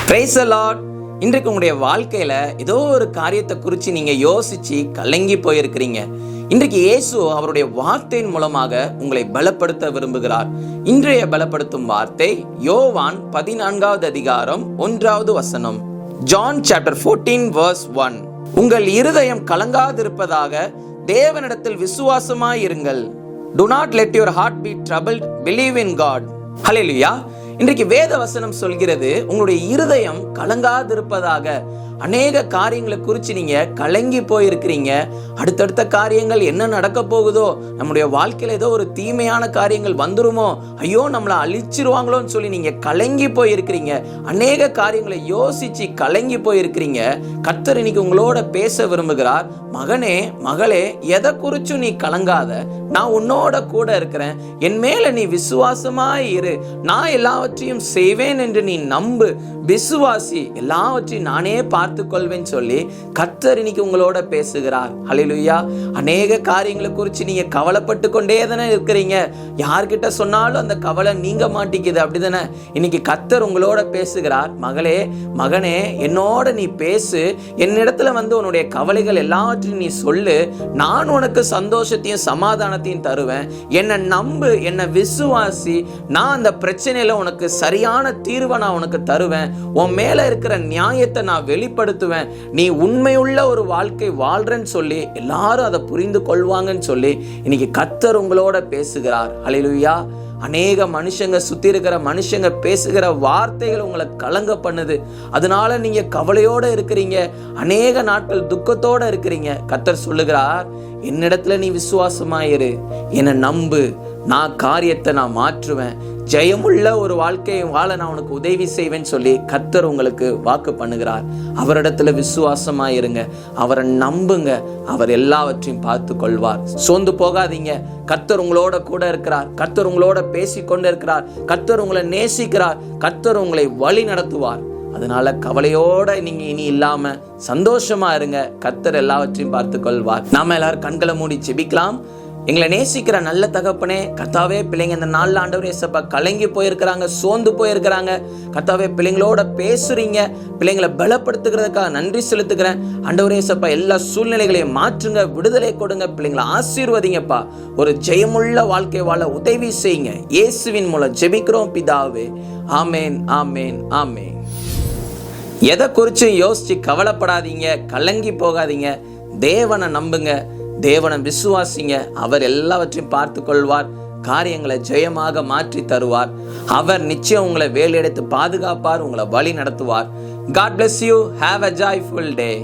Praise the Lord. இன்றைக்கு உங்களுடைய வாழ்க்கையில ஏதோ ஒரு காரியத்தை குறித்து நீங்க யோசிச்சு கலங்கி போயிருக்கிறீங்க. இன்றைக்கு இயேசு அவருடைய வார்த்தையின் மூலமாக உங்களை பலப்படுத்த விரும்புகிறார். இன்றைய பலப்படுத்தும் வார்த்தை யோவான் 14வது அதிகாரம் 1வது வசனம். John chapter 14 verse 1. உங்கள் இருதயம் கலங்காதிருப்பதாக தேவனிடத்தில் விசுவாசமாயிருங்கள். Do not let your heart be troubled. Believe in God. ஹல்லேலூயா. இன்றைக்கு வேத வசனம் சொல்கிறது உங்களுடைய இருதயம் கலங்காதிருப்பதாக. அநேக காரியங்களை குறித்து நீங்க கலங்கி போயிருக்கிறீங்க. அடுத்தடுத்த காரியங்கள் என்ன நடக்க போகுதோ, நம்முடைய வாழ்க்கையில ஏதோ ஒரு தீமையான காரியங்கள் வந்துருமோ, ஐயோ நம்மளை அழிச்சிருவாங்களோன்னு சொல்லி நீங்க கலங்கி போயிருக்கிறீங்க. அநேக காரியங்களை யோசிச்சு கலங்கி போயிருக்கிறீங்க. கர்த்தர் இன்னைக்கு உங்களோட பேச விரும்புகிறார். மகனே மகளே, எதை குறிச்சும் நீ கலங்காத, நான் உன்னோட கூட இருக்கிறேன். என் மேல நீ விசுவாசமாய் இரு. நான் எல்லாவற்றையும் செய்வேன் என்று நீ நம்பு, விசுவாசி, எல்லாவற்றையும் நானே பார்த்து கொள்வேன்னு சொல்லி கர்த்தர் இன்னைக்கு உங்களோட பேசுகிறார். ஹல்லேலூயா. அநேக காரியங்களை குறித்து நீங்க கவலைப்பட்டு கொண்டே தானே இருக்கிறீங்க. யார்கிட்ட சொன்னாலும் அந்த கவலை நீங்க மாட்டிக்குது, அப்படிதானே? இன்னைக்கு கர்த்தர் உங்களோட பேசுகிறார். மகளே மகனே, என்னோட நீ பேசு. என்னிடத்துல உன்னுடைய கவலைகள் எல்லாவற்றையும் நீ சொல்லு. நான் உனக்கு சந்தோஷத்தையும் சமாதானத்தையும் தருவேன். என்னை நம்பு, என்னை விசுவாசி. நான் அந்த பிரச்சனையில உனக்கு சரியான தீர்வை நான் உனக்கு தருவேன். உன் மேல இருக்கிற நியாயத்தை நான் வெளிப்படுத்துவேன். நீ உண்மையுள்ள ஒரு வாழ்க்கை வாழ்றேன்னு சொல்லி எல்லாரும் அதை புரிந்து கொள்வாங்கன்னு சொல்லி இன்னைக்கு கர்த்தர் உங்களோட பேசுகிறார். ஹல்லேலூயா. அநேக மனுஷங்க, சுத்தி இருக்கிற மனுஷங்க பேசுகிற வார்த்தைகள் உங்களை கலங்க பண்ணுது. அதனால நீங்க கவலையோட இருக்கிறீங்க. அநேக நாட்கள் துக்கத்தோட இருக்கிறீங்க. கர்த்தர் சொல்லுகிறார், என்னிடத்துல நீ விசுவாசமாயிரு, என்னை நம்பு, நான் காரியத்தை நான் மாற்றுவேன். ஜெயமுள்ள ஒரு வாழ்க்கையை வாழ நான் உனக்கு உதவி செய்வேன்னு சொல்லி கர்த்தர் உங்களுக்கு வாக்கு பண்ணுகிறார். அவரிடத்துல விசுவாசமாயிருங்க, அவரை நம்புங்க, அவர் எல்லாவற்றையும் பார்த்து கொள்வார். சோர்ந்து போகாதீங்க. கர்த்தர் உங்களோட கூட இருக்கிறார். கர்த்தர் உங்களோட பேசி கொண்டு இருக்கிறார். கர்த்தர் உங்களை நேசிக்கிறார். கர்த்தர் உங்களை வழி நடத்துவார். அதனால கவலையோட நீங்க இனி இல்லாம சந்தோஷமா இருங்க. கர்த்தர் எல்லாவற்றையும் பார்த்து கொள்வார். நாம எல்லாரும் கண்களை மூடி ஜெபிக்கலாம். எங்களை நேசிக்கிற நல்ல தகப்பனே, கர்த்தாவே, பிள்ளைங்க இந்த நாள் ஆண்டவரே இயேசப்பா கலங்கி போயிருக்கிறாங்க, சோர்ந்து போயிருக்கிறாங்க. கர்த்தாவே, பிள்ளைங்களோட பேசுறீங்க, பிள்ளைங்களை பலப்படுத்துகிறதுக்காக நன்றி செலுத்துக்கிறேன். ஆண்டவரே இயேசப்பா, எல்லா சூழ்நிலைகளையும் மாற்றுங்க, விடுதலை கொடுங்க, பிள்ளைங்களை ஆசீர்வதிங்கப்பா. ஒரு ஜெயமுள்ள வாழ்க்கை வாழ உதவி செய்யுங்க. இயேசுவின் மூலம் ஜெபிக்கிறோம் பிதாவே. ஆமேன், ஆமேன், ஆமேன். எதை குறித்து யோசிச்சு கவலைப்படாதீங்க, கலங்கி போகாதீங்க. தேவனை நம்புங்க, தேவனை விசுவாசிங்க. அவர் எல்லாவற்றையும் பார்த்து கொள்வார். காரியங்களை ஜெயமாக மாற்றி தருவார். அவர் நிச்சயம் உங்களை வேலையெடுத்து பாதுகாப்பார், உங்களை வழி நடத்துவார். God bless you. Have a joyful day.